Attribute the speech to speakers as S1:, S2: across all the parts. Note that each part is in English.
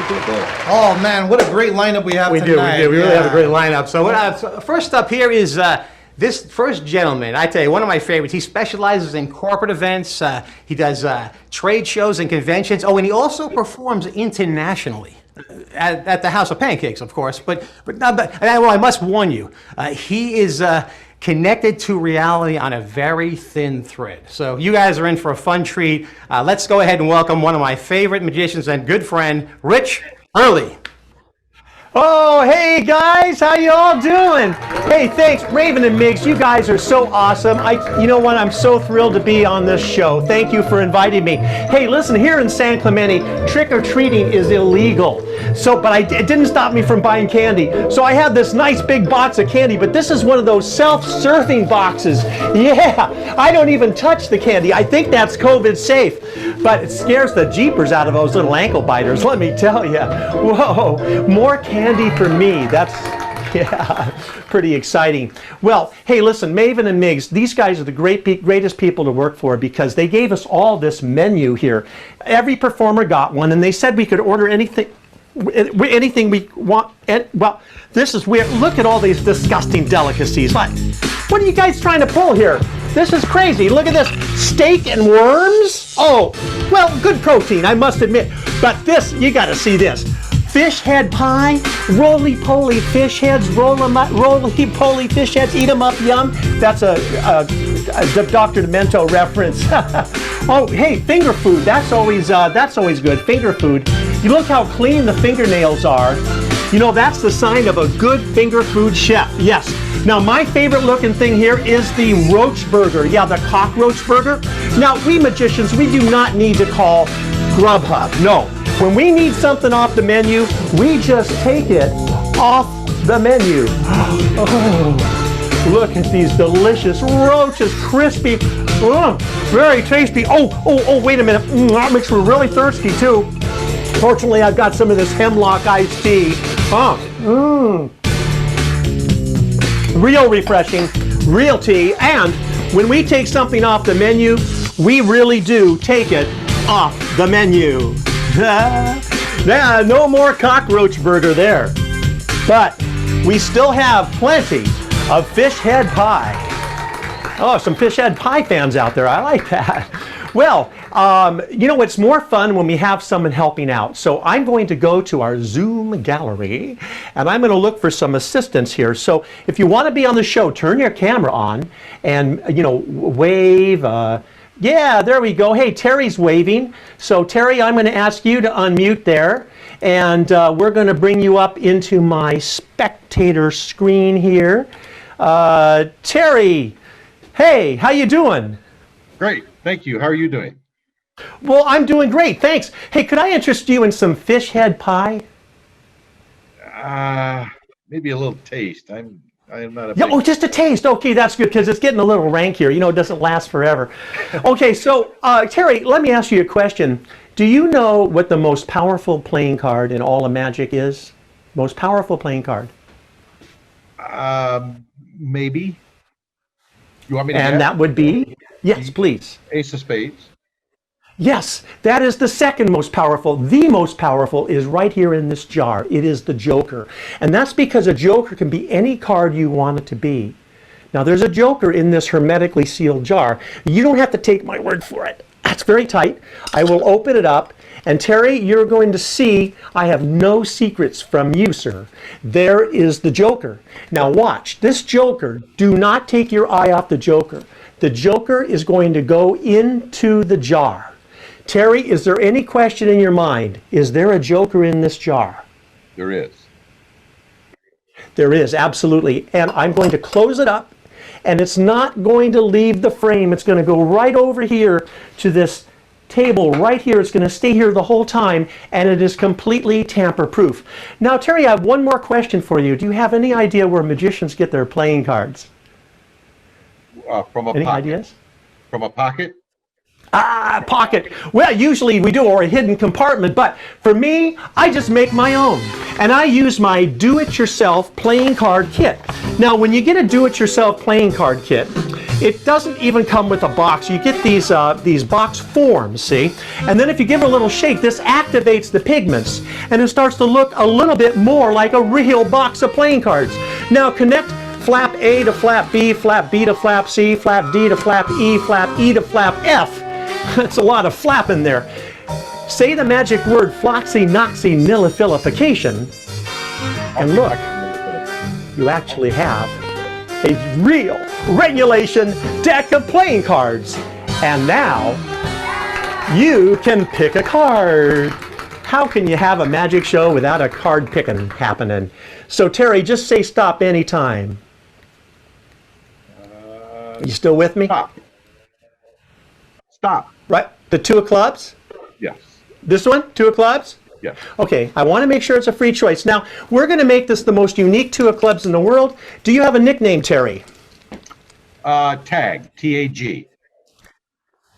S1: Oh man, what a great lineup we have tonight.
S2: We do. We really have a great lineup. So first up here is this first gentleman. I tell you, one of my favorites. He specializes in corporate events. He does trade shows and conventions. Oh, and he also performs internationally. At the House of Pancakes, of course, but I must warn you, he is connected to reality on a very thin thread. So you guys are in for a fun treat. Let's go ahead and welcome one of my favorite magicians and good friend, Rich Hurley.
S3: Oh, hey guys, how you all doing? Hey, thanks, Raven and Migz. You guys are so awesome. You know what? I'm so thrilled to be on this show. Thank you for inviting me. Hey, listen, here in San Clemente, trick or treating is illegal. But it didn't stop me from buying candy. So I have this nice big box of candy, but this is one of those self-serving boxes. Yeah, I don't even touch the candy. I think that's COVID safe. But it scares the jeepers out of those little ankle biters, let me tell you. Whoa, more candy for me. That's, yeah, pretty exciting. Well, hey, listen, Raven and Migz, these guys are the greatest people to work for because they gave us all this menu here. Every performer got one, and they said we could order anything we want. And, well, this is weird. Look at all these disgusting delicacies. What are you guys trying to pull here? This is crazy. Look at this. Steak and worms? Oh, well, good protein, I must admit. But this, you got to see this. Fish head pie, roly-poly fish heads, roly-poly fish heads, eat them up, yum. That's a Dr. Demento reference. Oh, hey, finger food. That's always good. Finger food. You look how clean the fingernails are. You know, that's the sign of a good finger food chef. Yes. Now, my favorite looking thing here is the Roach Burger. Yeah, the cockroach burger. Now, we magicians, we do not need to call Grubhub. No. When we need something off the menu, we just take it off the menu. Oh, look at these delicious roaches, crispy, very tasty. Oh, wait a minute. That makes me really thirsty, too. Fortunately, I've got some of this hemlock iced tea. Real refreshing, real tea. And when we take something off the menu, we really do take it off the menu. Yeah, no more cockroach burger there. But we still have plenty of fish head pie. Oh, some fish head pie fans out there. I like that. Well, you know, it's more fun when we have someone helping out. So I'm going to go to our Zoom gallery and I'm going to look for some assistance here. So if you want to be on the show, turn your camera on and, you know, wave. Yeah, there we go. Hey, Terry's waving. So Terry, I'm going to ask you to unmute there. And we're going to bring you up into my spectator screen here. Terry, hey, how you doing?
S4: Great, thank you. How are you doing?
S3: Well, I'm doing great, thanks. Hey, could I interest you in some fish head pie?
S4: Maybe a little taste. I am not a
S3: Yeah,
S4: big...
S3: oh, just a taste. Okay, that's good because it's getting a little rank here. You know, it doesn't last forever. Okay, so Terry, let me ask you a question. Do you know what the most powerful playing card in all of Magic is? Most powerful playing card?
S4: Maybe. You want me to
S3: And
S4: guess?
S3: that would be? Yes, please.
S4: Ace of Spades.
S3: Yes, that is the second most powerful. The most powerful is right here in this jar. It is the Joker. And that's because a Joker can be any card you want it to be. Now, there's a Joker in this hermetically sealed jar. You don't have to take my word for it. That's very tight. I will open it up. And Terry, you're going to see I have no secrets from you, sir. There is the Joker. Now watch. This Joker, do not take your eye off the Joker. The Joker is going to go into the jar. Terry, is there any question in your mind? Is there a Joker in this jar?
S4: There is.
S3: There is, absolutely. And I'm going to close it up, and it's not going to leave the frame. It's going to go right over here to this table right here. It's going to stay here the whole time, and it is completely tamper-proof. Now, Terry, I have one more question for you. Do you have any idea where magicians get their playing cards?
S4: From a
S3: Any
S4: pocket.
S3: ideas?
S4: From a pocket?
S3: Pocket. Well, usually we do, or a hidden compartment, but for me, I just make my own. And I use my do-it-yourself playing card kit. Now, when you get a do-it-yourself playing card kit, it doesn't even come with a box. You get these box forms, see? And then if you give it a little shake, this activates the pigments, and it starts to look a little bit more like a real box of playing cards. Now, connect flap A to flap B to flap C, flap D to flap E to flap F. That's a lot of flap in there. Say the magic word floxy-noxy-nillification, and look, you actually have a real regulation deck of playing cards. And now you can pick a card. How can you have a magic show without a card picking happening? So Terry, just say stop anytime. You still with me?
S4: Stop. Stop.
S3: Right, the 2 of clubs?
S4: Yes.
S3: This one, 2 of clubs?
S4: Yes.
S3: Okay, I want to make sure it's a free choice. Now, we're going to make this the most unique 2 of clubs in the world. Do you have a nickname, Terry?
S4: Tag. T-A-G.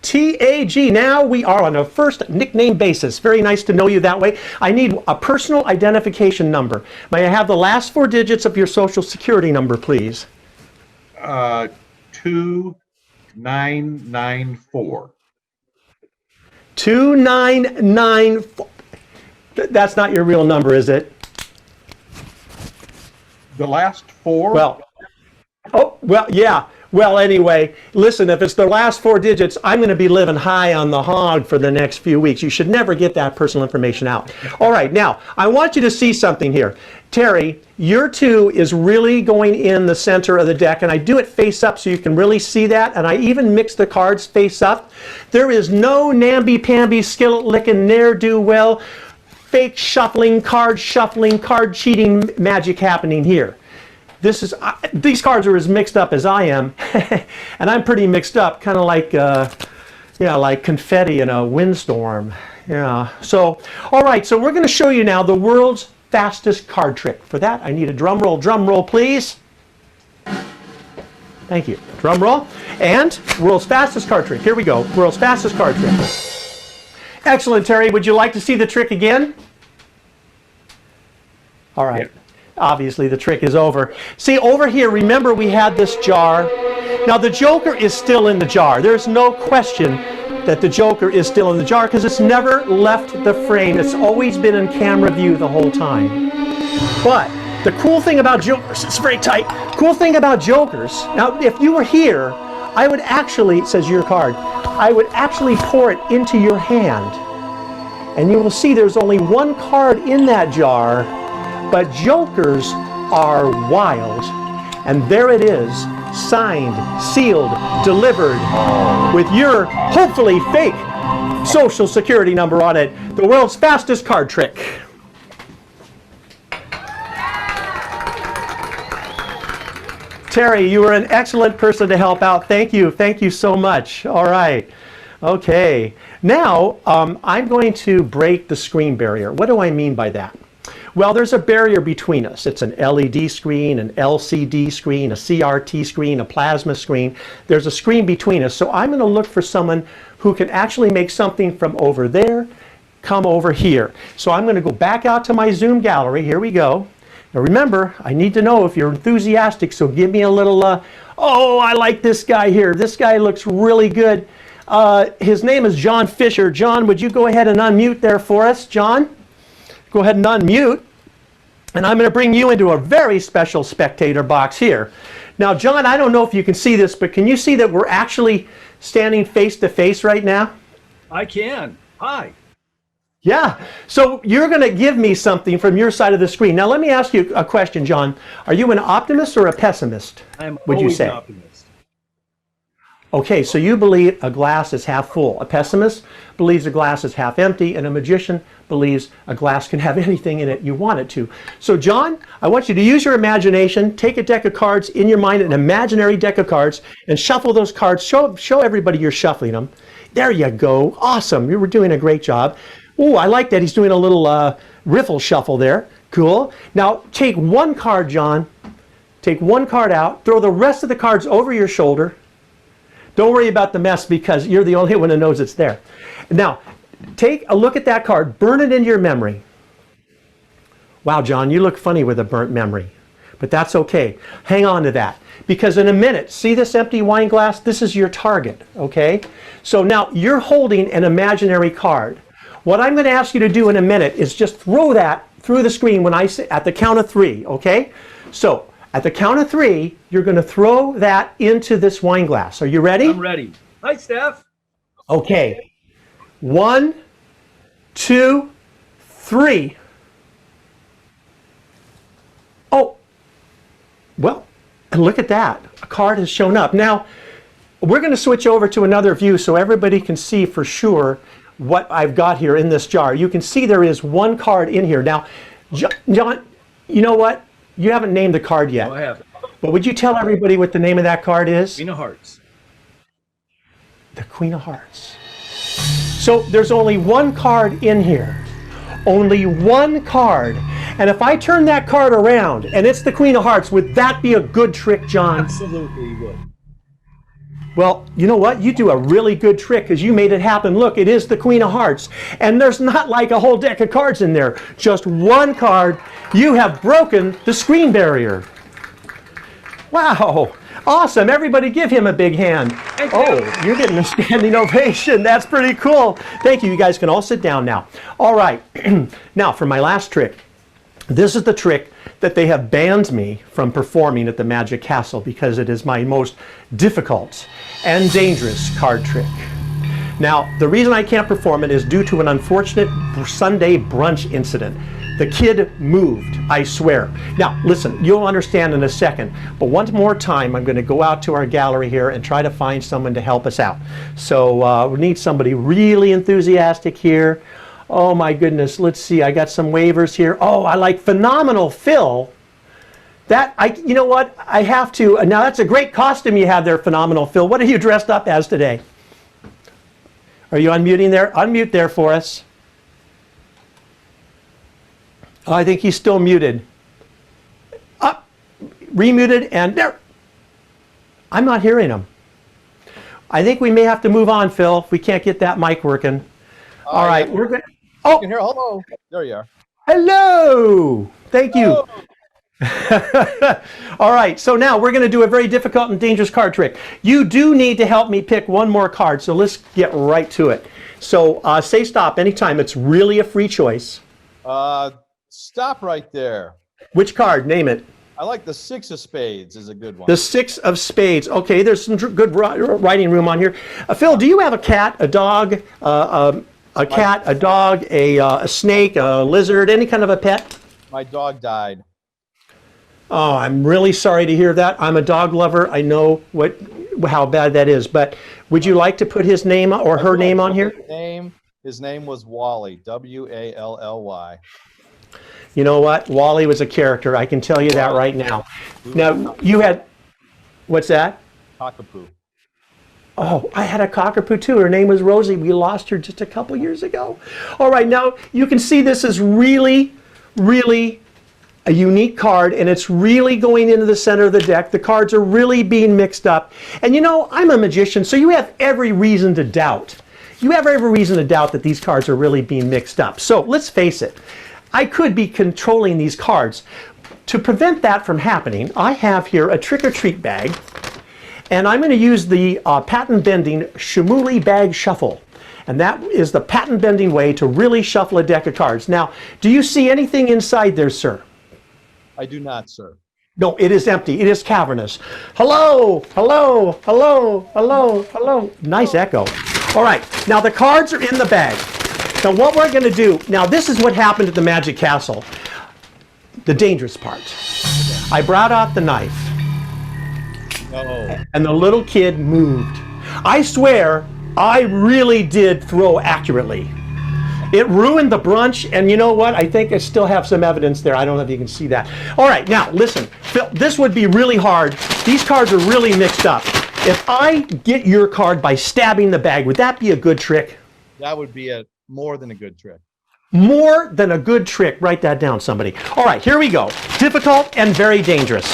S3: T-A-G. Now we are on a first nickname basis. Very nice to know you that way. I need a personal identification number. May I have the last 4 digits of your social security number, please?
S4: 2994.
S3: 2994. That's not your real number, is it?
S4: The last 4?
S3: Well, yeah. Well, anyway, listen, if it's the last 4 digits, I'm going to be living high on the hog for the next few weeks. You should never get that personal information out. All right, now, I want you to see something here. Terry, your 2 is really going in the center of the deck, and I do it face up so you can really see that, and I even mix the cards face up. There is no namby-pamby, skillet-licking, ne'er-do-well, fake shuffling, card cheating magic happening here. These cards are as mixed up as I am, and I'm pretty mixed up, kind of like, like confetti in a windstorm. Yeah. So, all right. So we're going to show you now the world's fastest card trick. For that, I need a drum roll, please. Thank you. Drum roll. And world's fastest card trick. Here we go. World's fastest card trick. Excellent, Terry. Would you like to see the trick again? All right. Yeah. Obviously, the trick is over. See, over here, remember we had this jar. Now, the Joker is still in the jar. There's no question that the Joker is still in the jar because it's never left the frame. It's always been in camera view the whole time. But the cool thing about Jokers, it's very tight. Cool thing about Jokers, now, if you were here, I would actually, it says your card, I would actually pour it into your hand. And you will see there's only 1 card in that jar. But Jokers are wild, and there it is, signed, sealed, delivered, with your, hopefully fake, social security number on it. The world's fastest card trick. Terry, you were an excellent person to help out. Thank you so much. All right. Okay. Now, I'm going to break the screen barrier. What do I mean by that? Well, there's a barrier between us. It's an LED screen, an LCD screen, a CRT screen, a plasma screen. There's a screen between us. So I'm going to look for someone who can actually make something from over there come over here. So I'm going to go back out to my Zoom gallery. Here we go. Now remember, I need to know if you're enthusiastic, so give me a little, oh, I like this guy here. This guy looks really good. His name is John Fisher. John, would you go ahead and unmute there for us? John? Go ahead and unmute, and I'm going to bring you into a very special spectator box here. Now, John, I don't know if you can see this, but can you see that we're actually standing face to face right now?
S5: I can. Hi.
S3: Yeah. So you're going to give me something from your side of the screen. Now, let me ask you a question, John. Are you an optimist or a pessimist?
S5: I'm
S3: would you say?
S5: An optimist.
S3: Okay, so you believe a glass is half full. A pessimist believes a glass is half empty, and a magician believes a glass can have anything in it you want it to. So John, I want you to use your imagination, take a deck of cards in your mind, an imaginary deck of cards, and shuffle those cards. Show everybody you're shuffling them. There you go. Awesome. You were doing a great job. Ooh, I like that. He's doing a little riffle shuffle there. Cool. Now take 1 card, John. Take 1 card out. Throw the rest of the cards over your shoulder. Don't worry about the mess because you're the only one who knows it's there. Now, take a look at that card, burn it into your memory. Wow, John, you look funny with a burnt memory. But that's okay. Hang on to that. Because in a minute, see this empty wine glass? This is your target, okay? So now you're holding an imaginary card. What I'm going to ask you to do in a minute is just throw that through the screen when I say, at the count of 3, okay? So at the count of 3, you're going to throw that into this wine glass. Are you ready?
S5: I'm ready. Hi, Steph.
S3: Okay. 1, 2, 3. Oh, well, and look at that. A card has shown up. Now, we're going to switch over to another view so everybody can see for sure what I've got here in this jar. You can see there is one card in here. Now, John, you know what? You haven't named the card yet.
S5: No, I haven't.
S3: But would you tell everybody what the name of that card is?
S5: Queen of Hearts.
S3: The Queen of Hearts. So there's only one card in here. Only one card. And if I turn that card around and it's the Queen of Hearts, would that be a good trick, John?
S5: Absolutely would.
S3: Well, you know what? You do a really good trick because you made it happen. Look, it is the Queen of Hearts. And there's not like a whole deck of cards in there. Just one card. You have broken the screen barrier. Wow. Awesome. Everybody give him a big hand. Oh, you're getting a standing ovation. That's pretty cool. Thank you. You guys can all sit down now. All right. Now for my last trick. This is the trick that they have banned me from performing at the Magic Castle because it is my most difficult and dangerous card trick. Now, the reason I can't perform it is due to an unfortunate Sunday brunch incident. The kid moved, I swear. Now, listen, you'll understand in a second, but one more time, I'm going to go out to our gallery here and try to find someone to help us out. So we need somebody really enthusiastic here. Oh my goodness, let's see, I got some waivers here. Oh, I like Phenomenal Phil. You know what, I have to, now that's a great costume you have there, Phenomenal Phil. What are you dressed up as today? Are you unmuting there? Unmute there for us. Oh, I think he's still muted. Up, remuted, and there. I'm not hearing him. I think we may have to move on, Phil, if we can't get that mic working. All right, we're going to... Oh,
S6: Here, hello. There you are.
S3: hello. Thank you. All right, so now we're going to do a very difficult and dangerous card trick. You do need to help me pick one more card, so let's get right to it. So say stop anytime. It's really a free choice.
S6: Stop right there.
S3: Which card? Name it.
S6: I like the 6 of spades is a good one.
S3: The 6 of spades. Okay, there's some good writing room on here. Phil, do you have a cat, a dog, a cat, a dog, a snake, a lizard, any kind of a pet?
S6: My dog died.
S3: Oh, I'm really sorry to hear that. I'm a dog lover. I know how bad that is. But would you like to put his name or her name on here?
S6: His name was Wally, W-A-L-L-Y.
S3: You know what? Wally was a character. I can tell you that right now. Now, you had, what's that?
S6: Cockapoo.
S3: Oh, I had a cockapoo too. Her name was Rosie. We lost her just a couple years ago. All right, now you can see this is really, really a unique card, and it's really going into the center of the deck. The cards are really being mixed up. And you know, I'm a magician, so you have every reason to doubt. You have every reason to doubt that these cards are really being mixed up. So let's face it. I could be controlling these cards. To prevent that from happening, I have here a trick-or-treat bag, and I'm going to use the patent-bending Shimuli Bag Shuffle. And that is the patent-bending way to really shuffle a deck of cards. Now, do you see anything inside there, sir?
S6: I do not, sir.
S3: No, it is empty. It is cavernous. Hello, hello, hello, hello, hello. Nice echo. All right, now the cards are in the bag. Now what we're going to do, now this is what happened at the Magic Castle. The dangerous part. I brought out the knife.
S6: No.
S3: And the little kid moved. I swear, I really did throw accurately. It ruined the brunch, and you know what? I think I still have some evidence there. I don't know if you can see that. All right, now listen, Phil, this would be really hard. These cards are really mixed up. If I get your card by stabbing the bag, would that be a good trick?
S6: That would be more than a good trick.
S3: More than a good trick. Write that down, somebody. All right, here we go. Difficult and very dangerous.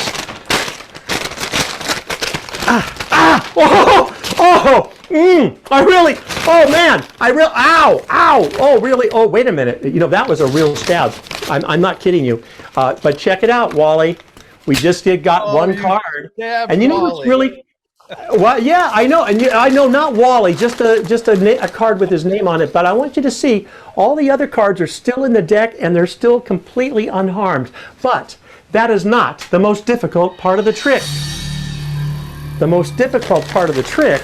S3: Oh man, ow, ow. Oh really? Oh wait a minute. You know, that was a real stab. I'm not kidding you. But check it out, Wally. We just got one card. And you know what's really, well, yeah, I know, and I know not Wally, just a card with his name on it. But I want you to see all the other cards are still in the deck and they're still completely unharmed. But that is not the most difficult part of the trick. The most difficult part of the trick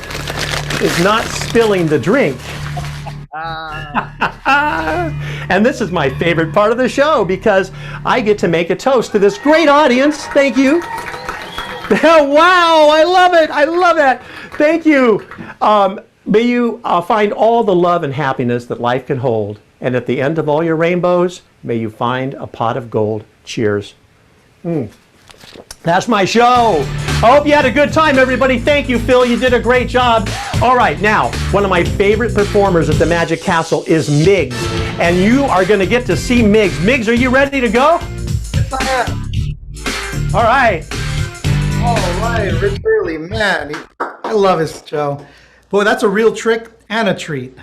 S3: is not spilling the drink. And this is my favorite part of the show because I get to make a toast to this great audience. Thank you. Wow, I love it. I love that. Thank you. May you find all the love and happiness that life can hold. And at the end of all your rainbows, may you find a pot of gold. Cheers. That's my show. I hope you had a good time, everybody. Thank you, Phil. You did a great job. All right, now, one of my favorite performers at the Magic Castle is Migz. And you are going to get to see Migz. Migz, are you ready to go?
S1: Yes, I am.
S3: All right.
S1: All right, Rich Hurley, man. I love his show. Boy, that's a real trick and a treat.